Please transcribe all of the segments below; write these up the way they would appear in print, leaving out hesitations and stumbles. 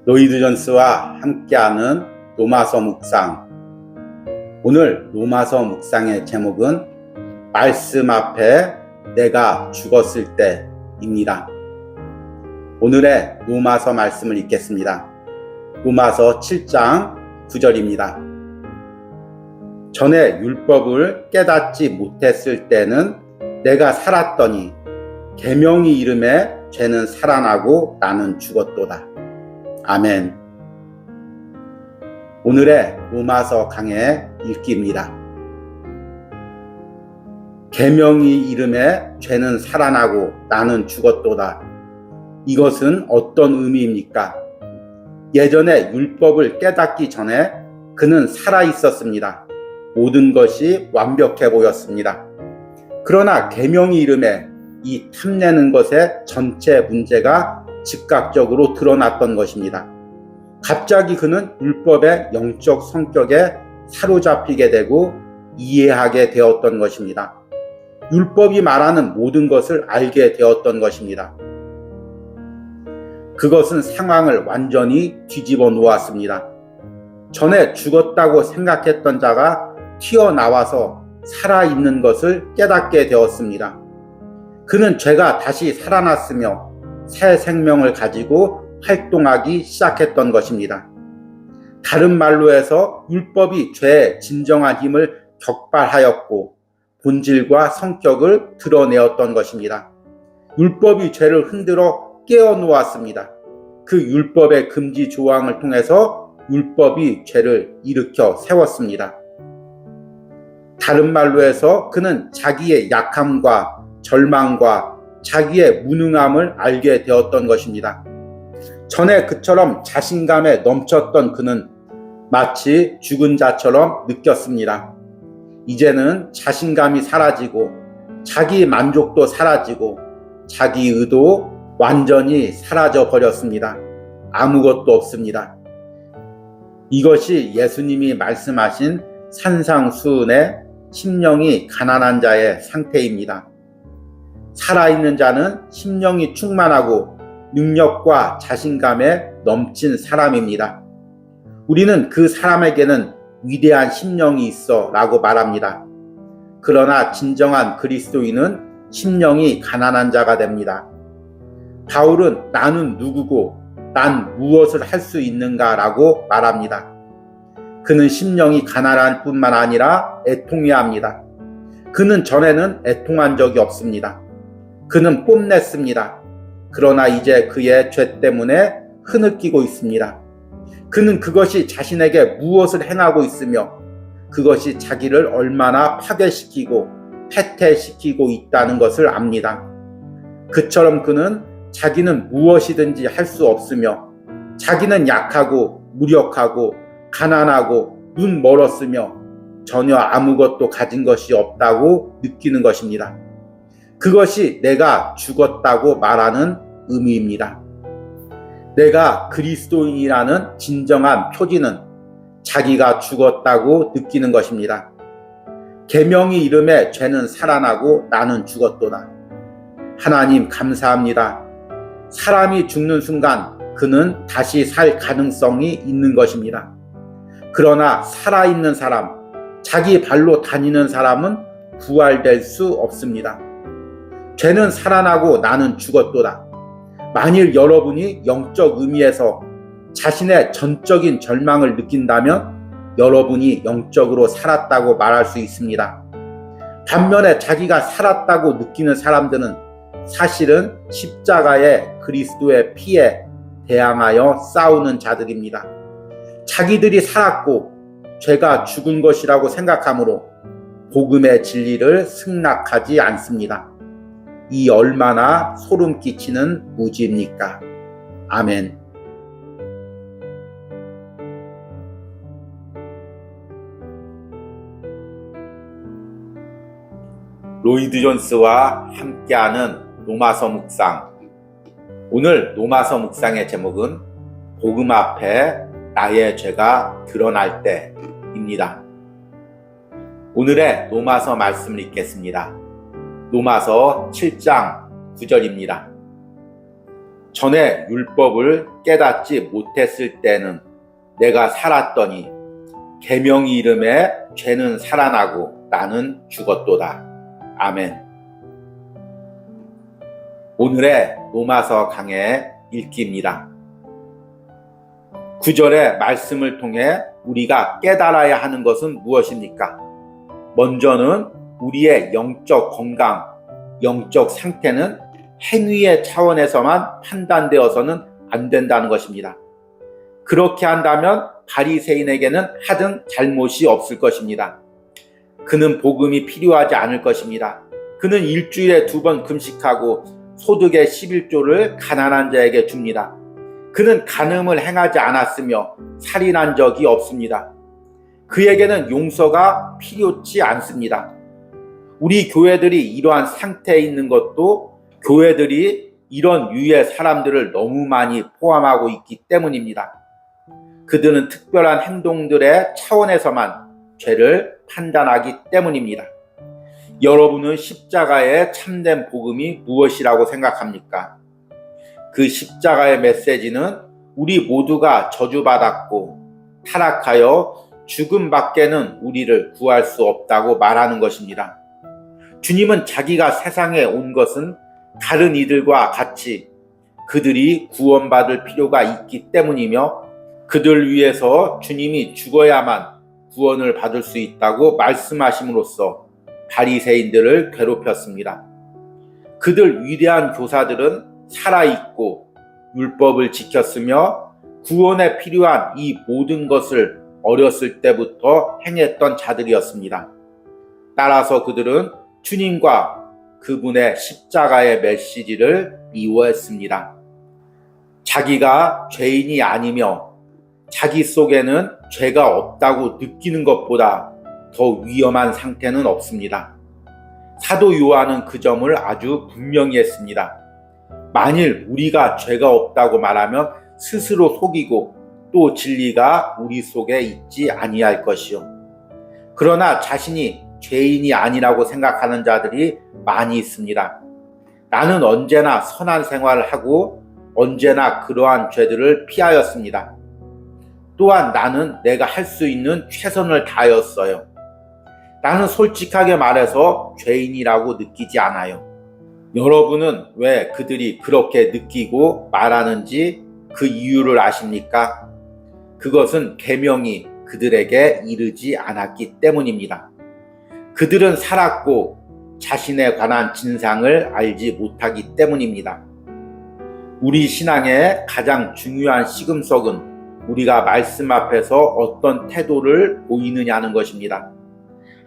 로이드 존스와 함께하는 로마서 묵상. 오늘 로마서 묵상의 제목은 말씀 앞에 내가 죽었을 때입니다. 오늘의 로마서 말씀을 읽겠습니다. 로마서 7장 9절입니다. 전에 율법을 깨닫지 못했을 때는 내가 살았더니 계명이 이름에 죄는 살아나고 나는 죽었도다. 아멘. 오늘의 로마서 강의 읽기입니다. 계명이 이름에 죄는 살아나고 나는 죽었도다. 이것은 어떤 의미입니까? 예전에 율법을 깨닫기 전에 그는 살아 있었습니다. 모든 것이 완벽해 보였습니다. 그러나 계명이 이름에 이 탐내는 것의 전체 문제가 즉각적으로 드러났던 것입니다. 갑자기 그는 율법의 영적 성격에 사로잡히게 되고 이해하게 되었던 것입니다. 율법이 말하는 모든 것을 알게 되었던 것입니다. 그것은 상황을 완전히 뒤집어 놓았습니다. 전에 죽었다고 생각했던 자가 튀어나와서 살아있는 것을 깨닫게 되었습니다. 그는 죄가 다시 살아났으며 새 생명을 가지고 활동하기 시작했던 것입니다. 다른 말로 해서 율법이 죄의 진정한 힘을 격발하였고 본질과 성격을 드러내었던 것입니다. 율법이 죄를 흔들어 깨어놓았습니다. 그 율법의 금지 조항을 통해서 율법이 죄를 일으켜 세웠습니다. 다른 말로 해서 그는 자기의 약함과 절망과 자기의 무능함을 알게 되었던 것입니다. 전에 그처럼 자신감에 넘쳤던 그는 마치 죽은 자처럼 느꼈습니다. 이제는 자신감이 사라지고 자기 만족도 사라지고 자기 의도 완전히 사라져 버렸습니다. 아무것도 없습니다. 이것이 예수님이 말씀하신 산상수훈의 심령이 가난한 자의 상태입니다. 살아있는 자는 심령이 충만하고 능력과 자신감에 넘친 사람입니다. 우리는 그 사람에게는 위대한 심령이 있어 라고 말합니다. 그러나 진정한 그리스도인은 심령이 가난한 자가 됩니다. 바울은 나는 누구고 난 무엇을 할 수 있는가 라고 말합니다. 그는 심령이 가난한 뿐만 아니라 애통해야 합니다. 그는 전에는 애통한 적이 없습니다. 그는 뽐냈습니다. 그러나 이제 그의 죄 때문에 흐느끼고 있습니다. 그는 그것이 자신에게 무엇을 행하고 있으며 그것이 자기를 얼마나 파괴시키고 패퇴시키고 있다는 것을 압니다. 그처럼 그는 자기는 무엇이든지 할 수 없으며 자기는 약하고 무력하고 가난하고 눈 멀었으며 전혀 아무것도 가진 것이 없다고 느끼는 것입니다. 그것이 내가 죽었다고 말하는 의미입니다. 내가 그리스도인이라는 진정한 표지는 자기가 죽었다고 느끼는 것입니다. 계명이 이름에 죄는 살아나고 나는 죽었도다. 하나님 감사합니다. 사람이 죽는 순간 그는 다시 살 가능성이 있는 것입니다. 그러나 살아있는 사람, 자기 발로 다니는 사람은 부활될 수 없습니다. 죄는 살아나고 나는 죽었도다. 만일 여러분이 영적 의미에서 자신의 전적인 절망을 느낀다면 여러분이 영적으로 살았다고 말할 수 있습니다. 반면에 자기가 살았다고 느끼는 사람들은 사실은 십자가의 그리스도의 피에 대항하여 싸우는 자들입니다. 자기들이 살았고 죄가 죽은 것이라고 생각하므로 복음의 진리를 승낙하지 않습니다. 이 얼마나 소름 끼치는 무지입니까? 아멘. 로이드 존스와 함께하는 로마서 묵상. 오늘 로마서 묵상의 제목은 복음 앞에 나의 죄가 드러날 때입니다. 오늘의 로마서 말씀을 읽겠습니다. 로마서 7장 9절입니다. 전에 율법을 깨닫지 못했을 때는 내가 살았더니 계명이 이름에 죄는 살아나고 나는 죽었도다. 아멘. 오늘의 로마서 강해 읽기입니다. 9절의 말씀을 통해 우리가 깨달아야 하는 것은 무엇입니까? 먼저는 우리의 영적 건강, 영적 상태는 행위의 차원에서만 판단되어서는 안 된다는 것입니다. 그렇게 한다면 바리새인에게는 하등 잘못이 없을 것입니다. 그는 복음이 필요하지 않을 것입니다. 그는 일주일에 2번 금식하고 소득의 11조를 가난한 자에게 줍니다. 그는 간음을 행하지 않았으며 살인한 적이 없습니다. 그에게는 용서가 필요치 않습니다. 우리 교회들이 이러한 상태에 있는 것도 교회들이 이런 유의 사람들을 너무 많이 포함하고 있기 때문입니다. 그들은 특별한 행동들의 차원에서만 죄를 판단하기 때문입니다. 여러분은 십자가의 참된 복음이 무엇이라고 생각합니까? 그 십자가의 메시지는 우리 모두가 저주받았고 타락하여 죽음밖에는 우리를 구할 수 없다고 말하는 것입니다. 주님은 자기가 세상에 온 것은 다른 이들과 같이 그들이 구원받을 필요가 있기 때문이며 그들 위해서 주님이 죽어야만 구원을 받을 수 있다고 말씀하심으로써 바리새인들을 괴롭혔습니다. 그들 위대한 교사들은 살아있고 율법을 지켰으며 구원에 필요한 이 모든 것을 어렸을 때부터 행했던 자들이었습니다. 따라서 그들은 주님과 그분의 십자가의 메시지를 미워했습니다. 자기가 죄인이 아니며 자기 속에는 죄가 없다고 느끼는 것보다 더 위험한 상태는 없습니다. 사도 요한은 그 점을 아주 분명히 했습니다. 만일 우리가 죄가 없다고 말하면 스스로 속이고 또 진리가 우리 속에 있지 아니할 것이요. 그러나 자신이 죄인이 아니라고 생각하는 자들이 많이 있습니다. 나는 언제나 선한 생활을 하고 언제나 그러한 죄들을 피하였습니다. 또한 나는 내가 할 수 있는 최선을 다하였어요. 나는 솔직하게 말해서 죄인이라고 느끼지 않아요. 여러분은 왜 그들이 그렇게 느끼고 말하는지 그 이유를 아십니까? 그것은 계명이 그들에게 이르지 않았기 때문입니다. 그들은 살았고 자신에 관한 진상을 알지 못하기 때문입니다. 우리 신앙의 가장 중요한 시금석은 우리가 말씀 앞에서 어떤 태도를 보이느냐는 것입니다.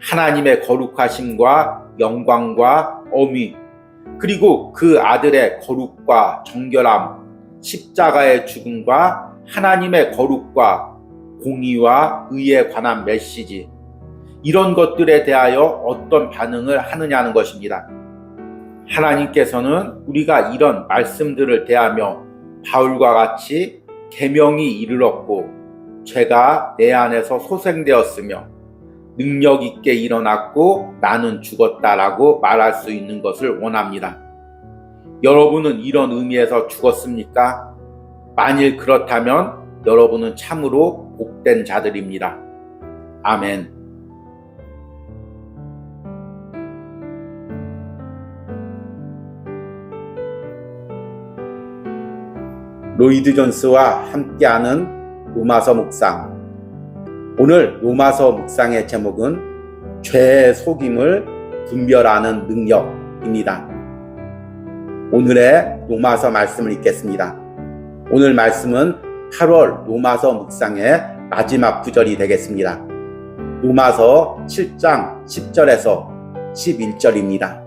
하나님의 거룩하심과 영광과 엄위, 그리고 그 아들의 거룩과 정결함, 십자가의 죽음과 하나님의 거룩과 공의와 의에 관한 메시지, 이런 것들에 대하여 어떤 반응을 하느냐는 것입니다. 하나님께서는 우리가 이런 말씀들을 대하며 바울과 같이 계명이 이르렀고 죄가 내 안에서 소생되었으며 능력 있게 일어났고 나는 죽었다라고 말할 수 있는 것을 원합니다. 여러분은 이런 의미에서 죽었습니까? 만일 그렇다면 여러분은 참으로 복된 자들입니다. 아멘. 로이드 존스와 함께하는 로마서 묵상. 오늘 로마서 묵상의 제목은 죄의 속임을 분별하는 능력입니다. 오늘의 로마서 말씀을 읽겠습니다. 오늘 말씀은 8월 로마서 묵상의 마지막 구절이 되겠습니다. 로마서 7장 10절에서 11절입니다.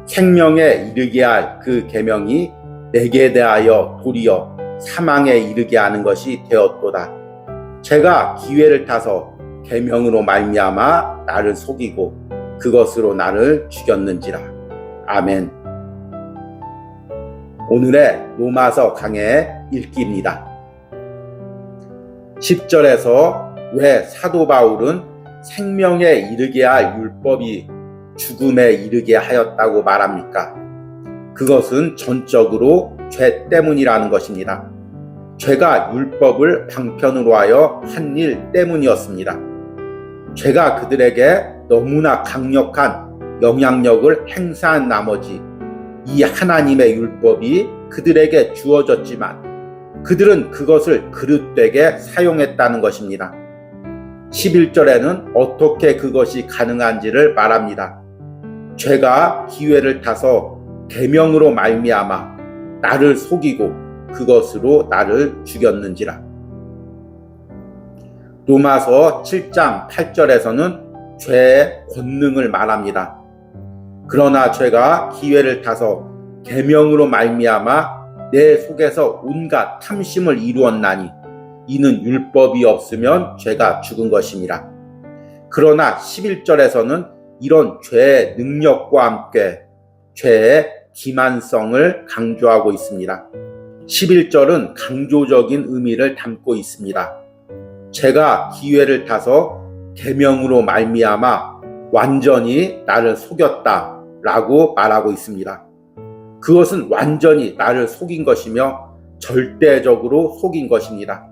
생명에 이르게 할 그 계명이 내게 대하여 도리어 사망에 이르게 하는 것이 되었도다. 제가 기회를 타서 계명으로 말미암아 나를 속이고 그것으로 나를 죽였는지라. 아멘. 오늘의 로마서 강해 읽기입니다. 10절에서 왜 사도 바울은 생명에 이르게 할 율법이 죽음에 이르게 하였다고 말합니까? 그것은 전적으로 죄 때문이라는 것입니다. 죄가 율법을 방편으로 하여 한 일 때문이었습니다. 죄가 그들에게 너무나 강력한 영향력을 행사한 나머지 이 하나님의 율법이 그들에게 주어졌지만 그들은 그것을 그릇되게 사용했다는 것입니다. 11절에는 어떻게 그것이 가능한지를 말합니다. 죄가 기회를 타서 계명으로 말미암아 나를 속이고 그것으로 나를 죽였는지라. 로마서 7장 8절에서는 죄의 권능을 말합니다. 그러나 죄가 기회를 타서 계명으로 말미암아 내 속에서 온갖 탐심을 이루었나니 이는 율법이 없으면 죄가 죽은 것임이라. 그러나 11절에서는 이런 죄의 능력과 함께 죄의 기만성을 강조하고 있습니다. 11절은 강조적인 의미를 담고 있습니다. 죄가 기회를 타서 계명으로 말미암아 완전히 나를 속였다라고 말하고 있습니다. 그것은 완전히 나를 속인 것이며 절대적으로 속인 것입니다.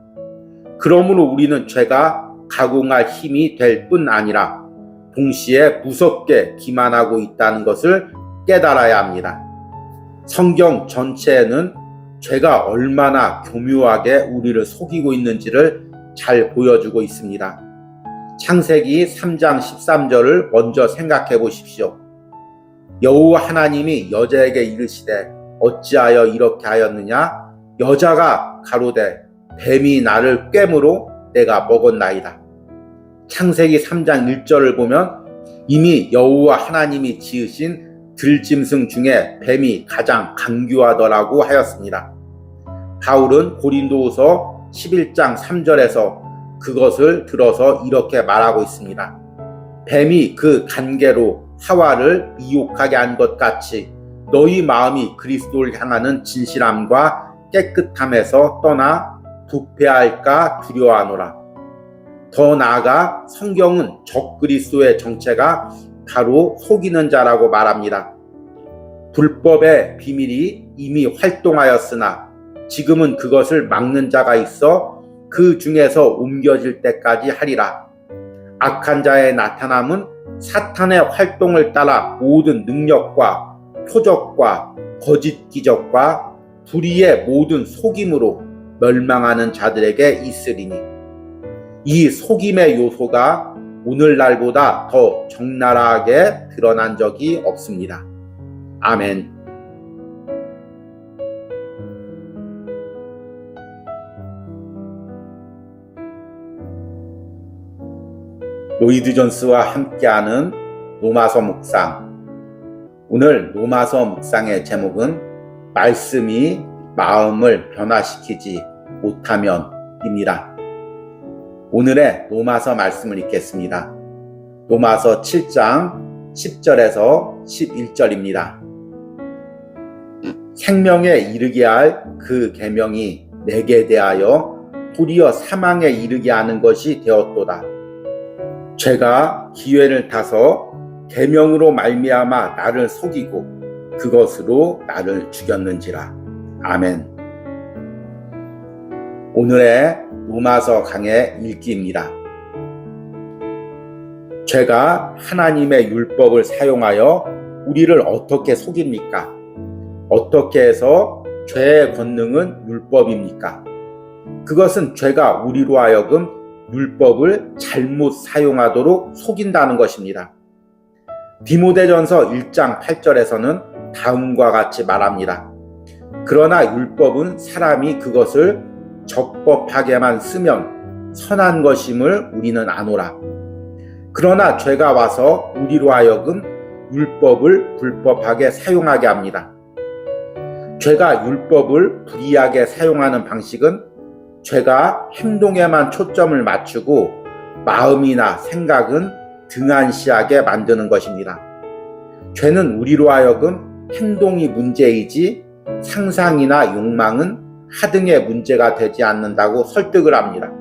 그러므로 우리는 죄가 가공할 힘이 될 뿐 아니라 동시에 무섭게 기만하고 있다는 것을 깨달아야 합니다. 성경 전체에는 죄가 얼마나 교묘하게 우리를 속이고 있는지를 잘 보여주고 있습니다. 창세기 3장 13절을 먼저 생각해 보십시오. 여호와 하나님이 여자에게 이르시되 어찌하여 이렇게 하였느냐? 여자가 가로되 뱀이 나를 꿰므로 내가 먹었나이다. 창세기 3장 1절을 보면 이미 여호와 하나님이 지으신 들짐승 중에 뱀이 가장 강교하더라고 하였습니다. 바울은 고린도후서 11장 3절에서 그것을 들어서 이렇게 말하고 있습니다. 뱀이 그 간계로 하와를 미혹하게 한 것 같이 너희 마음이 그리스도를 향하는 진실함과 깨끗함에서 떠나 부패할까 두려워하노라. 더 나아가 성경은 적그리스도의 정체가 바로 속이는 자라고 말합니다. 불법의 비밀이 이미 활동하였으나 지금은 그것을 막는 자가 있어 그 중에서 옮겨질 때까지 하리라. 악한 자의 나타남은 사탄의 활동을 따라 모든 능력과 표적과 거짓 기적과 불의의 모든 속임으로 멸망하는 자들에게 있으리니 이 속임의 요소가 오늘날보다 더 적나라하게 드러난 적이 없습니다. 아멘. 로이드 존스와 함께하는 로마서 묵상. 오늘 로마서 묵상의 제목은 말씀이 마음을 변화시키지 못하면입니다. 오늘의 로마서 말씀을 읽겠습니다. 로마서 7장 10절에서 11절입니다. 생명에 이르게 할 그 계명이 내게 대하여 도리어 사망에 이르게 하는 것이 되었도다. 죄가 기회를 타서 계명으로 말미암아 나를 속이고 그것으로 나를 죽였는지라. 아멘. 오늘의 로마서 강의 읽기입니다. 죄가 하나님의 율법을 사용하여 우리를 어떻게 속입니까? 어떻게 해서 죄의 권능은 율법입니까? 그것은 죄가 우리로 하여금 율법을 잘못 사용하도록 속인다는 것입니다. 디모데전서 1장 8절에서는 다음과 같이 말합니다. 그러나 율법은 사람이 그것을 적법하게만 쓰면 선한 것임을 우리는 아노라. 그러나 죄가 와서 우리로 하여금 율법을 불법하게 사용하게 합니다. 죄가 율법을 불이하게 사용하는 방식은 죄가 행동에만 초점을 맞추고 마음이나 생각은 등한시하게 만드는 것입니다. 죄는 우리로 하여금 행동이 문제이지 상상이나 욕망은 하등의 문제가 되지 않는다고 설득을 합니다.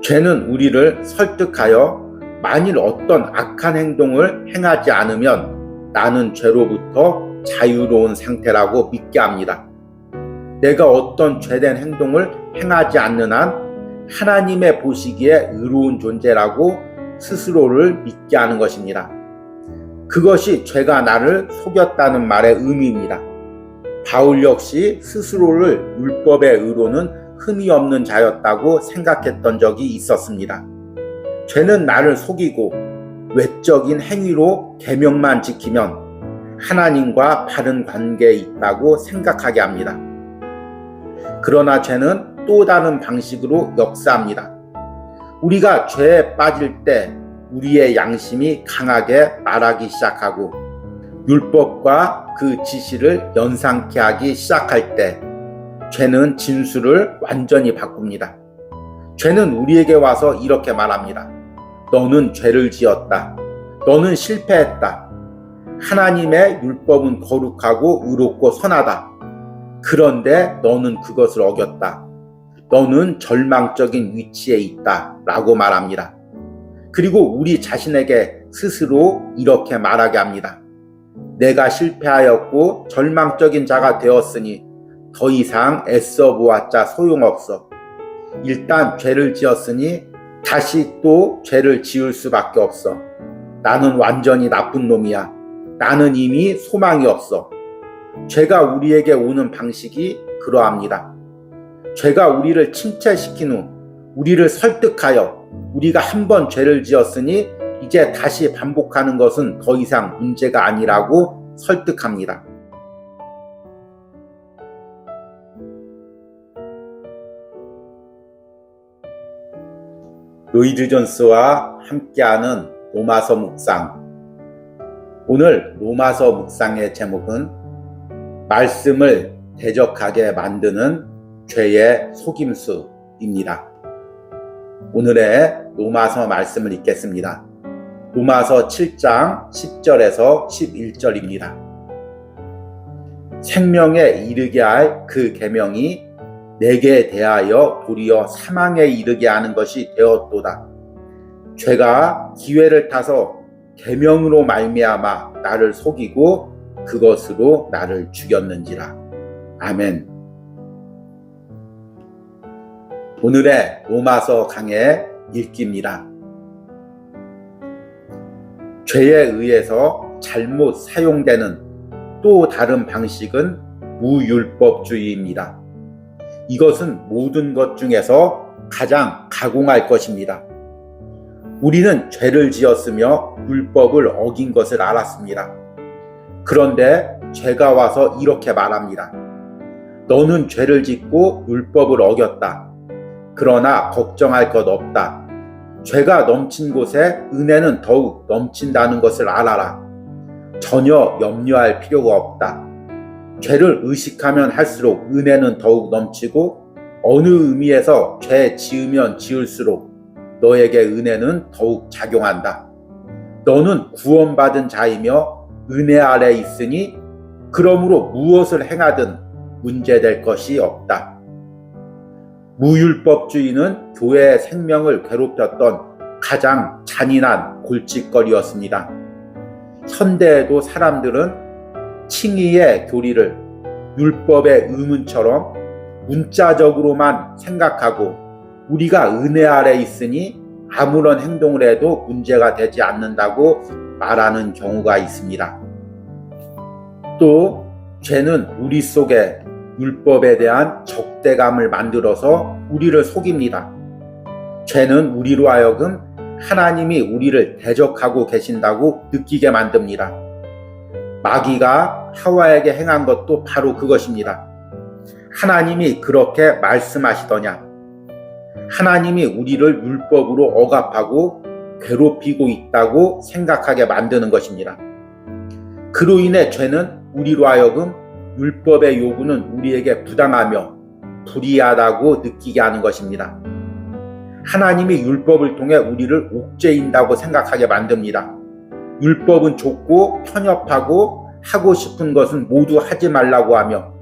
죄는 우리를 설득하여 만일 어떤 악한 행동을 행하지 않으면 나는 죄로부터 자유로운 상태라고 믿게 합니다. 내가 어떤 죄된 행동을 행하지 않는 한 하나님의 보시기에 의로운 존재라고 스스로를 믿게 하는 것입니다. 그것이 죄가 나를 속였다는 말의 의미입니다. 바울 역시 스스로를 율법의 의로는 흠이 없는 자였다고 생각했던 적이 있었습니다. 죄는 나를 속이고 외적인 행위로 계명만 지키면 하나님과 바른 관계에 있다고 생각하게 합니다. 그러나 죄는 또 다른 방식으로 역사합니다. 우리가 죄에 빠질 때 우리의 양심이 강하게 말하기 시작하고 율법과 그 지시를 연상케 하기 시작할 때 죄는 진수를 완전히 바꿉니다. 죄는 우리에게 와서 이렇게 말합니다. 너는 죄를 지었다. 너는 실패했다. 하나님의 율법은 거룩하고 의롭고 선하다. 그런데 너는 그것을 어겼다. 너는 절망적인 위치에 있다. 라고 말합니다. 그리고 우리 자신에게 스스로 이렇게 말하게 합니다. 내가 실패하였고 절망적인 자가 되었으니 더 이상 애써 보았자 소용없어. 일단 죄를 지었으니 다시 또 죄를 지을 수밖에 없어. 나는 완전히 나쁜 놈이야. 나는 이미 소망이 없어. 죄가 우리에게 오는 방식이 그러합니다. 죄가 우리를 침체시킨 후 우리를 설득하여 우리가 한 번 죄를 지었으니 이제 다시 반복하는 것은 더 이상 문제가 아니라고 설득합니다. 로이드 존스와 함께하는 로마서 묵상. 오늘 로마서 묵상의 제목은 말씀을 대적하게 만드는 죄의 속임수입니다. 오늘의 로마서 말씀을 읽겠습니다. 로마서 7장 10절에서 11절입니다. 생명에 이르게 할 그 계명이 내게 대하여 도리어 사망에 이르게 하는 것이 되었도다. 죄가 기회를 타서 계명으로 말미암아 나를 속이고 그것으로 나를 죽였는지라. 아멘. 오늘의 로마서 강의 읽기입니다. 죄에 의해서 잘못 사용되는 또 다른 방식은 무율법주의입니다. 이것은 모든 것 중에서 가장 가공할 것입니다. 우리는 죄를 지었으며 율법을 어긴 것을 알았습니다. 그런데 죄가 와서 이렇게 말합니다. 너는 죄를 짓고 율법을 어겼다. 그러나 걱정할 것 없다. 죄가 넘친 곳에 은혜는 더욱 넘친다는 것을 알아라. 전혀 염려할 필요가 없다. 죄를 의식하면 할수록 은혜는 더욱 넘치고 어느 의미에서 죄 지으면 지을수록 너에게 은혜는 더욱 작용한다. 너는 구원받은 자이며 은혜 아래 있으니 그러므로 무엇을 행하든 문제될 것이 없다. 무율법주의는 교회의 생명을 괴롭혔던 가장 잔인한 골칫거리였습니다. 현대에도 사람들은 칭의의 교리를 율법의 의문처럼 문자적으로만 생각하고 우리가 은혜 아래 있으니 아무런 행동을 해도 문제가 되지 않는다고 말하는 경우가 있습니다. 또 죄는 우리 속에 율법에 대한 적대감을 만들어서 우리를 속입니다. 죄는 우리로 하여금 하나님이 우리를 대적하고 계신다고 느끼게 만듭니다. 마귀가 하와에게 행한 것도 바로 그것입니다. 하나님이 그렇게 말씀하시더냐? 하나님이 우리를 율법으로 억압하고 괴롭히고 있다고 생각하게 만드는 것입니다. 그로 인해 죄는 우리로 하여금 율법의 요구는 우리에게 부당하며 불이하다고 느끼게 하는 것입니다. 하나님이 율법을 통해 우리를 옥죄인다고 생각하게 만듭니다. 율법은 좁고 편협하고 하고 싶은 것은 모두 하지 말라고 하며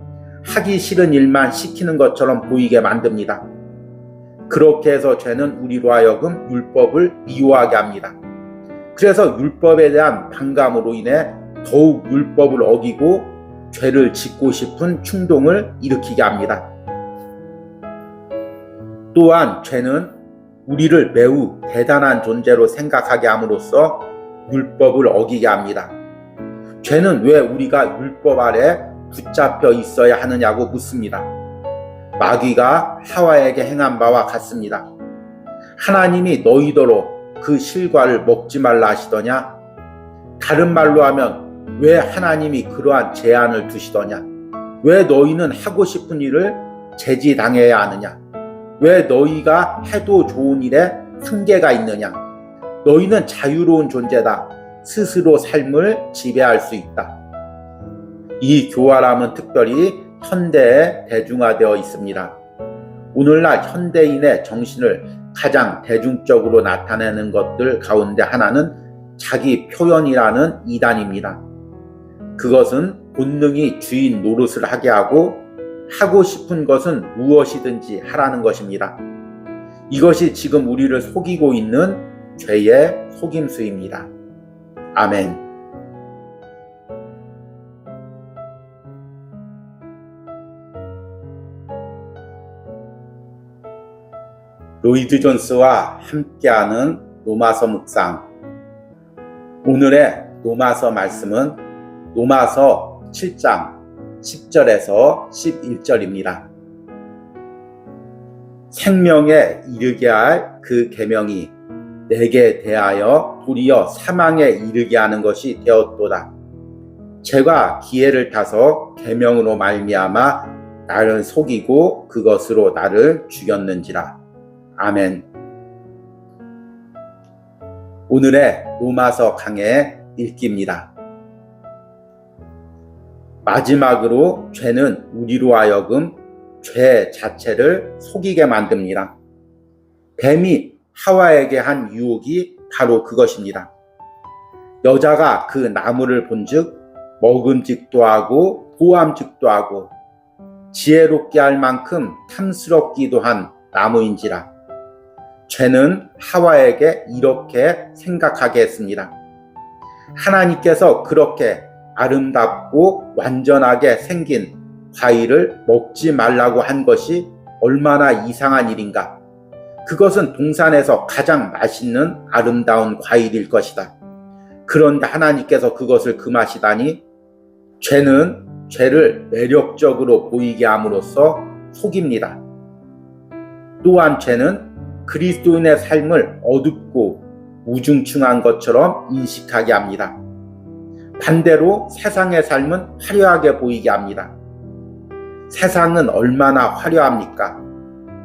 하기 싫은 일만 시키는 것처럼 보이게 만듭니다. 그렇게 해서 죄는 우리로 하여금 율법을 미워하게 합니다. 그래서 율법에 대한 반감으로 인해 더욱 율법을 어기고 죄를 짓고 싶은 충동을 일으키게 합니다. 또한 죄는 우리를 매우 대단한 존재로 생각하게 함으로써 율법을 어기게 합니다. 죄는 왜 우리가 율법 아래 붙잡혀 있어야 하느냐고 묻습니다. 마귀가 하와에게 행한 바와 같습니다. 하나님이 너희더러 그 실과를 먹지 말라 하시더냐? 다른 말로 하면 왜 하나님이 그러한 제한을 두시더냐? 왜 너희는 하고 싶은 일을 제지당해야 하느냐? 왜 너희가 해도 좋은 일에 한계가 있느냐? 너희는 자유로운 존재다. 스스로 삶을 지배할 수 있다. 이 교활함은 특별히 현대에 대중화되어 있습니다. 오늘날 현대인의 정신을 가장 대중적으로 나타내는 것들 가운데 하나는 자기 표현이라는 이단입니다. 그것은 본능이 주인 노릇을 하게 하고 하고 싶은 것은 무엇이든지 하라는 것입니다. 이것이 지금 우리를 속이고 있는 죄의 속임수입니다. 아멘. 로이드 존스와 함께하는 로마서 묵상. 오늘의 로마서 말씀은 로마서 7장 10절에서 11절입니다. 생명에 이르게 할 그 계명이 내게 대하여 도리어 사망에 이르게 하는 것이 되었도다. 죄가 기회를 타서 계명으로 말미암아 나를 속이고 그것으로 나를 죽였는지라. 아멘. 오늘의 로마서 강해 읽기입니다. 마지막으로 죄는 우리로 하여금 죄 자체를 속이게 만듭니다. 뱀이 하와에게 한 유혹이 바로 그것입니다. 여자가 그 나무를 본즉 먹음직도 하고 보암직도 하고 지혜롭게 할 만큼 탐스럽기도 한 나무인지라. 죄는 하와에게 이렇게 생각하게 했습니다. 하나님께서 그렇게 아름답고 완전하게 생긴 과일을 먹지 말라고 한 것이 얼마나 이상한 일인가. 그것은 동산에서 가장 맛있는 아름다운 과일일 것이다. 그런데 하나님께서 그것을 금하시다니. 죄는 죄를 매력적으로 보이게 함으로써 속입니다. 또한 죄는 그리스도인의 삶을 어둡고 우중충한 것처럼 인식하게 합니다. 반대로 세상의 삶은 화려하게 보이게 합니다. 세상은 얼마나 화려합니까?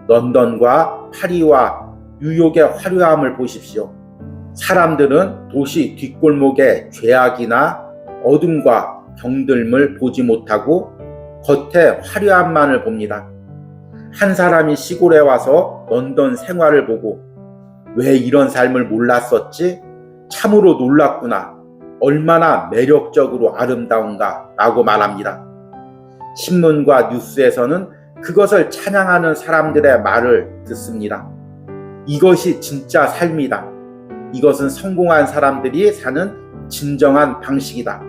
런던과 파리와 뉴욕의 화려함을 보십시오. 사람들은 도시 뒷골목의 죄악이나 어둠과 병들음을 보지 못하고 겉에 화려함만을 봅니다. 한 사람이 시골에 와서 런던 생활을 보고 왜 이런 삶을 몰랐었지? 참으로 놀랐구나. 얼마나 매력적으로 아름다운가 라고 말합니다. 신문과 뉴스에서는 그것을 찬양하는 사람들의 말을 듣습니다. 이것이 진짜 삶이다. 이것은 성공한 사람들이 사는 진정한 방식이다.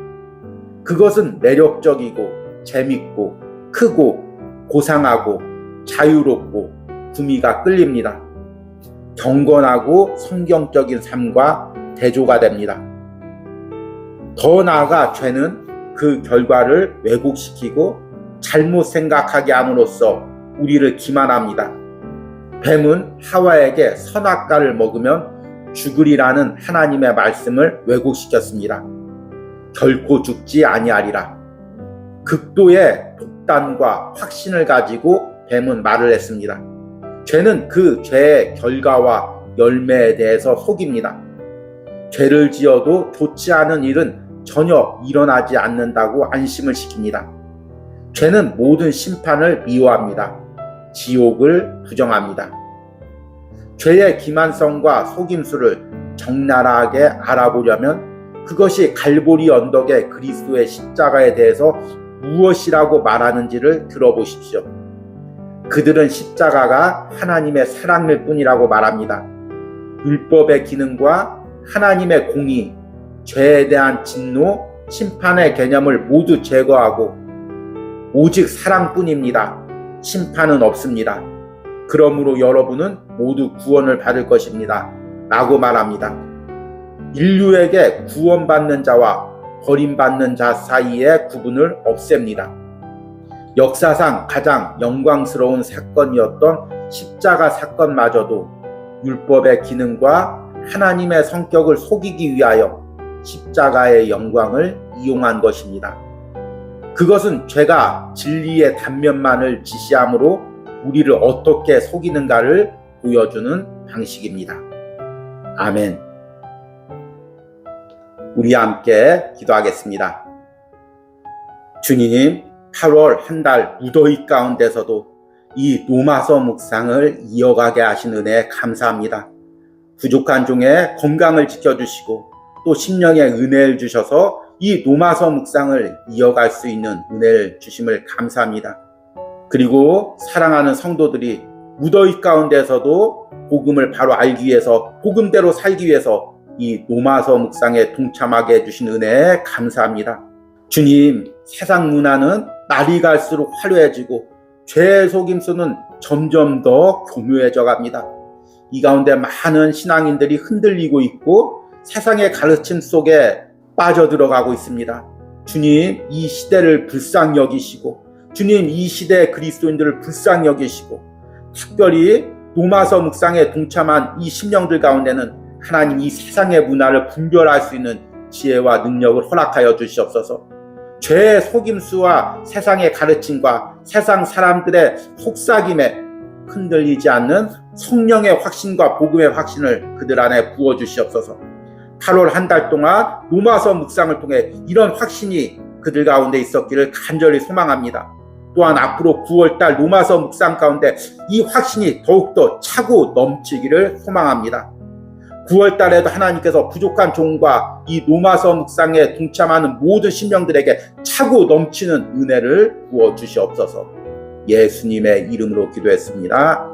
그것은 매력적이고 재밌고 크고 고상하고 자유롭고 구미가 끌립니다. 경건하고 성경적인 삶과 대조가 됩니다. 더 나아가 죄는 그 결과를 왜곡시키고 잘못 생각하게 함으로써 우리를 기만합니다. 뱀은 하와에게 선악과를 먹으면 죽으리라는 하나님의 말씀을 왜곡시켰습니다. 결코 죽지 아니하리라. 극도의 독단과 확신을 가지고 뱀은 말을 했습니다. 죄는 그 죄의 결과와 열매에 대해서 속입니다. 죄를 지어도 좋지 않은 일은 전혀 일어나지 않는다고 안심을 시킵니다. 죄는 모든 심판을 미워합니다. 지옥을 부정합니다. 죄의 기만성과 속임수를 적나라하게 알아보려면 그것이 갈보리 언덕의 그리스도의 십자가에 대해서 무엇이라고 말하는지를 들어보십시오. 그들은 십자가가 하나님의 사랑일 뿐이라고 말합니다. 율법의 기능과 하나님의 공의, 죄에 대한 진노, 심판의 개념을 모두 제거하고 오직 사랑뿐입니다. 심판은 없습니다. 그러므로 여러분은 모두 구원을 받을 것입니다. 라고 말합니다. 인류에게 구원받는 자와 버림받는 자 사이의 구분을 없앱니다. 역사상 가장 영광스러운 사건이었던 십자가 사건마저도 율법의 기능과 하나님의 성격을 속이기 위하여 십자가의 영광을 이용한 것입니다. 그것은 죄가 진리의 단면만을 지시함으로 우리를 어떻게 속이는가를 보여주는 방식입니다. 아멘. 우리 함께 기도하겠습니다. 주님, 8월 한 달 무더위 가운데서도 이 로마서 묵상을 이어가게 하신 은혜에 감사합니다. 부족한 종의 건강을 지켜주시고 또 심령의 은혜를 주셔서 이 로마서 묵상을 이어갈 수 있는 은혜를 주심을 감사합니다. 그리고 사랑하는 성도들이 무더위 가운데서도 복음을 바로 알기 위해서, 복음대로 살기 위해서 이 로마서 묵상에 동참하게 해주신 은혜에 감사합니다. 주님, 세상 문화는 날이 갈수록 화려해지고 죄의 속임수는 점점 더 교묘해져 갑니다. 이 가운데 많은 신앙인들이 흔들리고 있고 세상의 가르침 속에 빠져들어가고 있습니다. 주님, 이 시대를 불쌍히 여기시고, 주님, 이 시대의 그리스도인들을 불쌍히 여기시고, 특별히 로마서 묵상에 동참한 이 심령들 가운데는 하나님 이 세상의 문화를 분별할 수 있는 지혜와 능력을 허락하여 주시옵소서. 죄의 속임수와 세상의 가르침과 세상 사람들의 속삭임에 흔들리지 않는 성령의 확신과 복음의 확신을 그들 안에 부어주시옵소서. 8월 한 달 동안 로마서 묵상을 통해 이런 확신이 그들 가운데 있었기를 간절히 소망합니다. 또한 앞으로 9월달 로마서 묵상 가운데 이 확신이 더욱더 차고 넘치기를 소망합니다. 9월달에도 하나님께서 부족한 종과 이 로마서 묵상에 동참하는 모든 심령들에게 차고 넘치는 은혜를 부어주시옵소서. 예수님의 이름으로 기도했습니다.